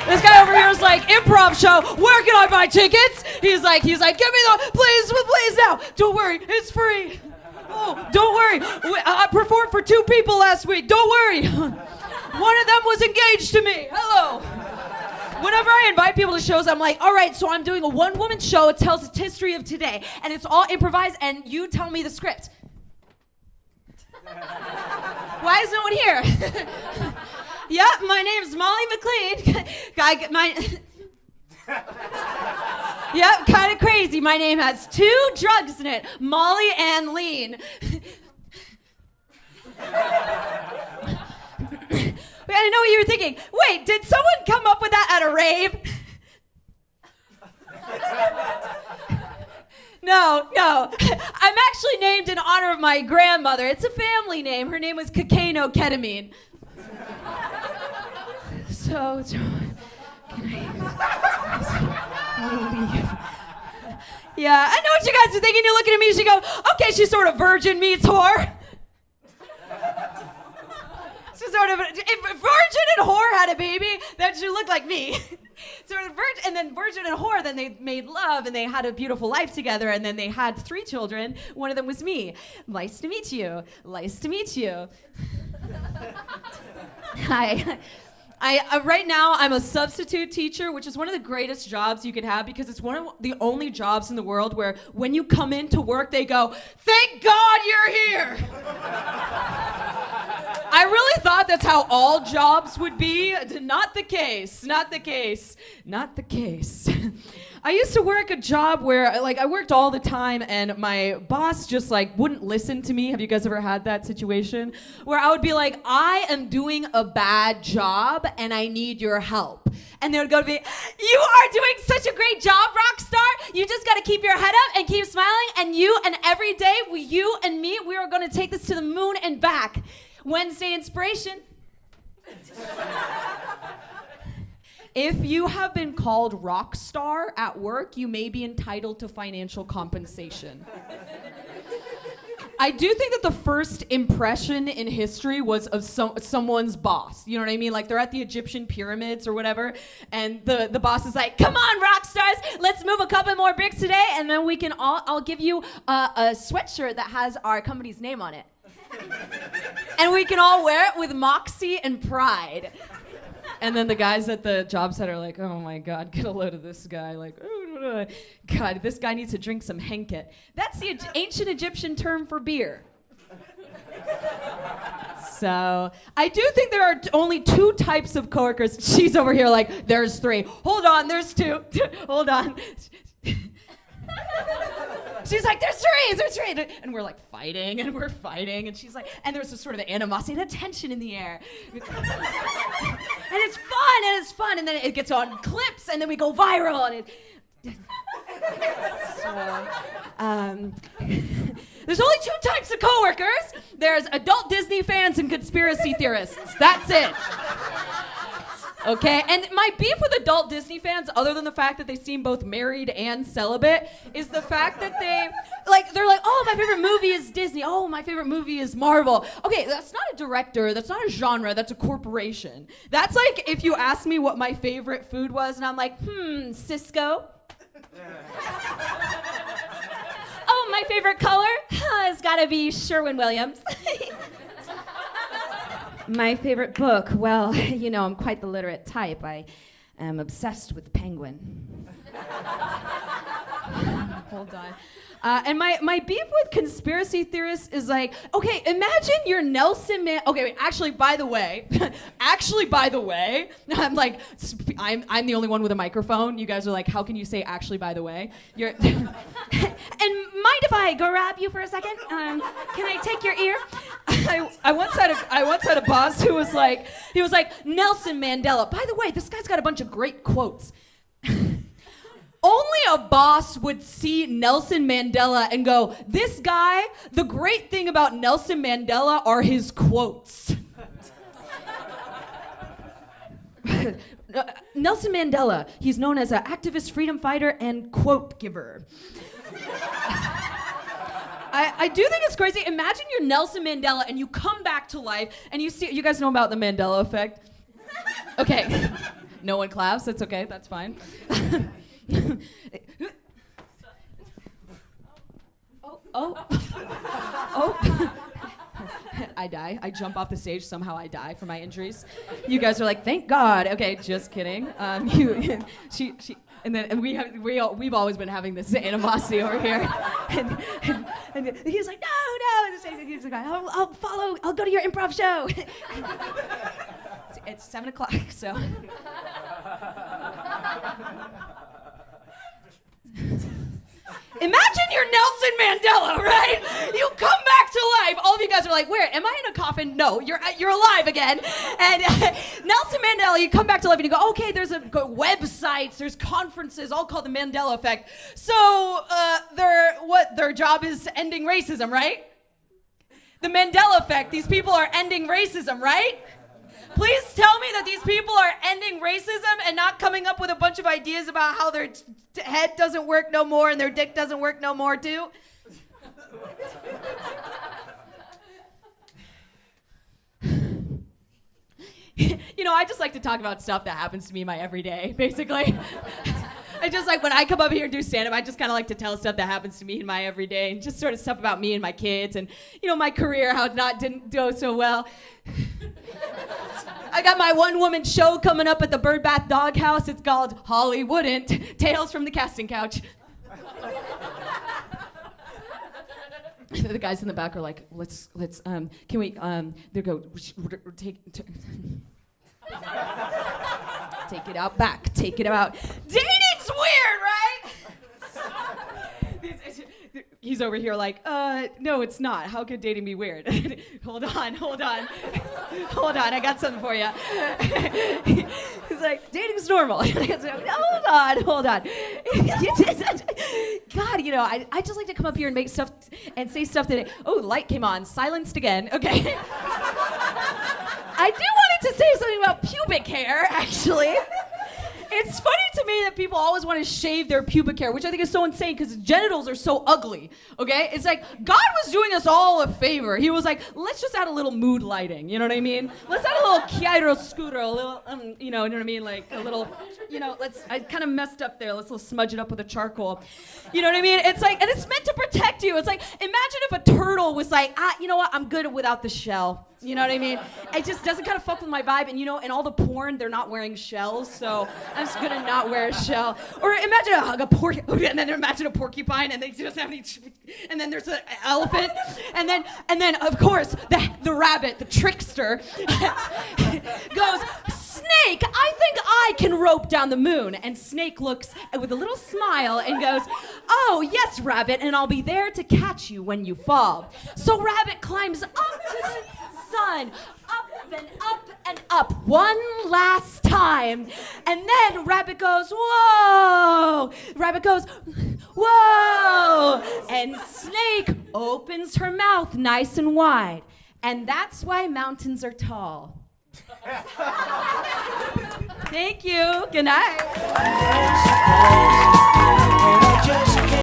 This guy over here is like, improv show, where can I buy tickets? He's like, give me the, please now. Don't worry, it's free. Oh, don't worry. I performed for 2 people last week. Don't worry. One of them was engaged to me. Hello. Whenever I invite people to shows, I'm like, all right, so I'm doing a one-woman show. It tells the history of today, and it's all improvised, and you tell me the script. Why is no one here? Yeah, my name's Molly McLean. Yep, kind of crazy. My name has 2 drugs in it, Molly and Lean. I know what you were thinking. Wait, did someone come up with that at a rave? No. I'm actually named in honor of my grandmother. It's a family name. Her name was Ketamine. So, yeah, I know what you guys are thinking. You're looking at me, she goes, okay, she's sort of virgin meets whore. So sort of, if virgin and whore had a baby, that should look like me. Sort of virgin, and then virgin and whore, then they made love, and they had a beautiful life together, and then they had 3 children. One of them was me. Nice to meet you. Nice to meet you. Hi. Right now, I'm a substitute teacher, which is one of the greatest jobs you can have because it's one of the only jobs in the world where when you come into work, they go, thank God you're here. I really thought that's how all jobs would be. Not the case. I used to work a job where I worked all the time and my boss just wouldn't listen to me. Have you guys ever had that situation? Where I would be like, I am doing a bad job and I need your help. And they would go to me, you are doing such a great job, rock star. You just got to keep your head up and keep smiling. And every day, you and me, we are going to take this to the moon and back. Wednesday inspiration. If you have been called rock star at work, you may be entitled to financial compensation. I do think that the first impression in history was of someone's boss. You know what I mean? Like they're at the Egyptian pyramids or whatever, and the boss is like, come on, rock stars, let's move a couple more bricks today, and then I'll give you a sweatshirt that has our company's name on it. And we can all wear it with moxie and pride. And then the guys at the job site are like, oh my God, get a load of this guy. Like, oh, God, this guy needs to drink some henket. That's the ancient Egyptian term for beer. So I do think there are only 2 types of coworkers. She's over here like, there's 3. Hold on, there's 2. Hold on. She's like, there's 3. And we're like fighting, and we're fighting, and she's like, and there's this sort of animosity and a tension in the air. And it's fun, and then it gets on clips, and then we go viral, and there's only 2 types of coworkers. There's adult Disney fans and conspiracy theorists. That's it. Okay, and my beef with adult Disney fans, other than the fact that they seem both married and celibate, is the fact that they're like, oh, my favorite movie is Disney. Oh, my favorite movie is Marvel. Okay, that's not a director, that's not a genre, that's a corporation. That's like if you ask me what my favorite food was, and I'm like, Cisco. Oh, my favorite color? It's gotta be Sherwin-Williams. My favorite book, well, I'm quite the literate type. I am obsessed with Penguin. Hold on. And my beef with conspiracy theorists is like, okay, imagine you're Nelson Mandela. Okay, wait, actually, by the way, I'm like, I'm the only one with a microphone. You guys are like, how can you say actually, by the way? You're, and mind if I grab you for a second? Can I take your ear? I once had a boss who was like, Nelson Mandela. By the way, this guy's got a bunch of great quotes. Only a boss would see Nelson Mandela and go, this guy, the great thing about Nelson Mandela are his quotes. Nelson Mandela, he's known as an activist, freedom fighter, and quote giver. I do think it's crazy. Imagine you're Nelson Mandela and you come back to life and you guys know about the Mandela effect? Okay. No one claps. That's okay. That's fine. Oh. I die. I jump off the stage. Somehow I die from my injuries. You guys are like, thank God. Okay, just kidding. We've always been having this animosity over here. And he's like, no. And he's like, I'll go to your improv show. It's 7 o'clock, so. Imagine you're Nelson Mandela, right? You come back to life. All of you guys are like, where? Am I in a coffin? No, you're alive again. And Nelson Mandela, you come back to life and you go, okay, there's websites, there's conferences, all called the Mandela effect. So their job is ending racism, right? The Mandela effect, these people are ending racism, right? Please tell me that these people are ending racism and not coming up with a bunch of ideas about how their head doesn't work no more and their dick doesn't work no more too. You know, I just like to talk about stuff that happens to me in my everyday, basically. I just like, when I come up here and do stand-up, I just kind of like to tell stuff that happens to me in my everyday and just sort of stuff about me and my kids and, you know, my career, how it didn't go so well. I got my one-woman show coming up at the Birdbath Doghouse. It's called Hollywouldn't, Tales from the Casting Couch. The guys in the back are like, let's, can we, they go, take it out back, take it out. Dating's weird, right? He's over here like, no, it's not. How could dating be weird? Hold on. I got something for you. He's like, dating's normal. Hold on. God, you know, I just like to come up here and make stuff and say stuff that, oh, the light came on, silenced again. Okay. I do wanted to say something about pubic hair, actually. It's funny to me that people always want to shave their pubic hair, which I think is so insane because genitals are so ugly, okay? It's like, God was doing us all a favor. He was like, let's just add a little mood lighting, you know what I mean? Let's add a little chiaroscuro, a little, you know what I mean? Like a little, you know, I kind of messed up there. Let's smudge it up with a charcoal. You know what I mean? It's like, and it's meant to protect you. It's like, imagine if a turtle was like, you know what? I'm good without the shell. You know what I mean? It just doesn't kind of fuck with my vibe. And you know, in all the porn, they're not wearing shells, so I'm just gonna not wear a shell. Or imagine and then imagine a porcupine, and they just have these, and then there's an elephant, and then of course the rabbit, the trickster, goes, Snake, I think I can rope down the moon. And Snake looks with a little smile and goes, oh, yes, Rabbit, and I'll be there to catch you when you fall. So Rabbit climbs up to the sun, up and up and up, one last time. And then Rabbit goes, whoa! Rabbit goes, whoa! And Snake opens her mouth nice and wide. And that's why mountains are tall. Thank you. Good night.